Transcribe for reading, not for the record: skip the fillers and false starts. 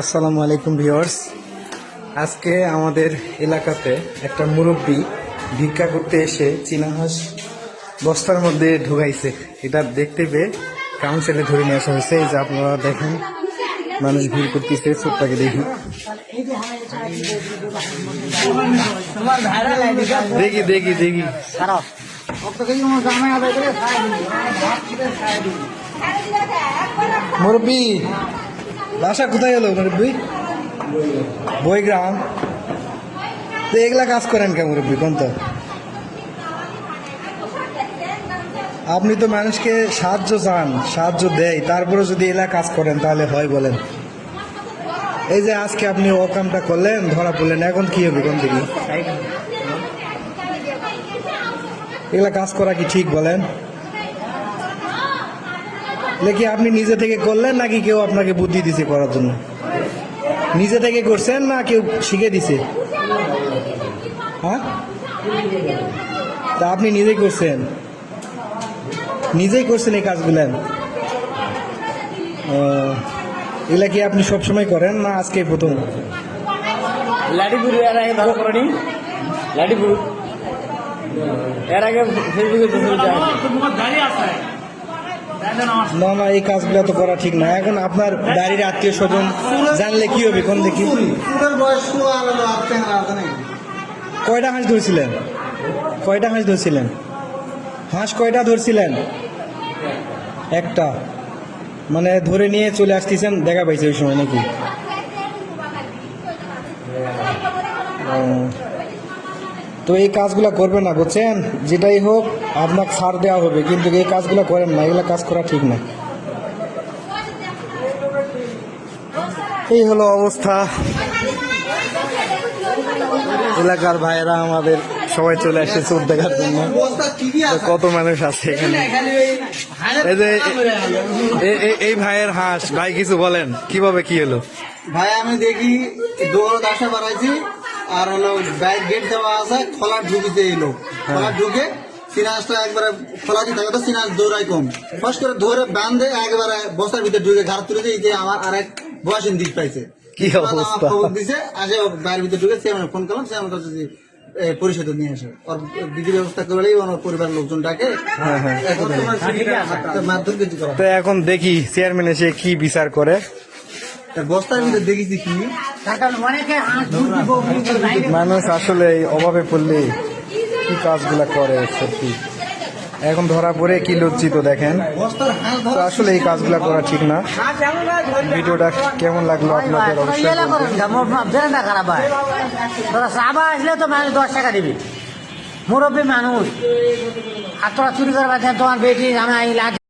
আসসালামু আলাইকুম ভিউয়ার্স। আজকে আমাদের এলাকাতে একটা মুরব্বী ভিক্ষা করতে এসে চীনা হাঁস বস্তার মধ্যে ঢুকাইছে। এটা দেখতে পেয়ে কাউন্সিলে ধরে নিয়ে আসা হয়েছে। এই যে আপনারা দেখেন, মানুষ ভিড় করতেছে। ছোট্টাকে দেখি দেখি দেখি দেখি মুরব্বী বাসা কোথায় এলো মুরব্বী? বইগ্রাম। তো এগুলা কাজ করেন কে মুরব্বী? কোন তো আপনি তো মানুষকে সাহায্য চান, সাহায্য দেয়, তারপরে যদি এলা কাজ করেন তাহলে হয় বলেন? এই যে আজকে আপনি ও কামটা করলেন, ধরা পড়লেন, এখন কি হবে কোন দিকে? এগুলা কাজ করা কি ঠিক বলেন? নাকি আপনি নিজে থেকে করলেন, নাকি কেউ আপনাকে বুদ্ধি দিছে করার জন্য? নিজে থেকে করছেন না কেউ শিখে দিছে? হ্যাঁ, তা আপনি নিজেই করছেন? নিজেই করছেন এই কাজগুলো? এগুলা কি আপনি সবসময় করেন না আজকে প্রথম? লাডিপুর এর আগে ধরা পড়েনি। লাডিপুর এর আগে ফেসবুকে না না, এই কাজগুলো তো করা ঠিক না। এখন আপনার বাড়ির আত্মীয় স্বজন জানলে কি হবে কোন দেখি? কয়টা হাঁস ধরছিলেন? কয়টা হাঁস ধরছিলেন? হাঁস কয়টা ধরছিলেন? একটা। মানে ধরে নিয়ে চলে আসতেছেন, দেখা পাইছে ওই সময় নাকি? তো এই কাজগুলা করবেন না, বুঝছেন? যেটাই হোক আপনাকে ছাড় দেওয়া হবে, কিন্তু এই কাজগুলো করেন না। এগুলা কাজ করা ঠিক না। এই হলো অবস্থা। এলাকার ভাইয়েরা আমাদের সবাই চলে আসছে চোর দেখার জন্য। কত মানুষ আছে এখানে। এই যে এই ভাইয়ের হাঁস, ভাই কিছু বলেন, কিভাবে কি হলো? ভাই আমি দেখি দৌড় আসা বাড়াইছি, আর হলো ব্যাগ গেট দেওয়া আছে, খোলা ঢুকিতে এলো। খোলা ঢুকে সিনাজটা একবারে খোলা দিয়ে থাকে তো সিনাজ দৌড়াই কম, ফস করে ধরে বান্ধে একবারে বস্তার ভিতরে ঢুকে ঘাট তুলে দিয়ে যে আমার আরেক বয়সিন দিক পাইছে। কি অবস্থা! খবর দিছে, আসে বাইরের ভিতরে ঢুকে সে আমার ফোন করলাম, সে আমার কাছে পরিষদ নিয়ে আসে, ওর বিধি ব্যবস্থা করলেই ওনার পরিবারের লোকজন ডাকে। মারধর কিছু করা। তো এখন দেখি চেয়ারম্যান এসে কি বিচার করে। বস্তার ভিতরে দেখেছি কি মানুষ আসলে অভাবে পড়লে কি কাজগুলা করে সত্যি। এখন ধরা পড়ে কি লজ্জিত দেখেন। তো আসলে এই কাজগুলা করা ঠিক না। ভিডিওটা কেমন লাগলো আপনাদের অবশ্যই আসলে তো মানুষ 10 টাকা দিবি, মুরব্বী মানুষ। আর তোরা চুরি করবা, তোমার বেটি আমি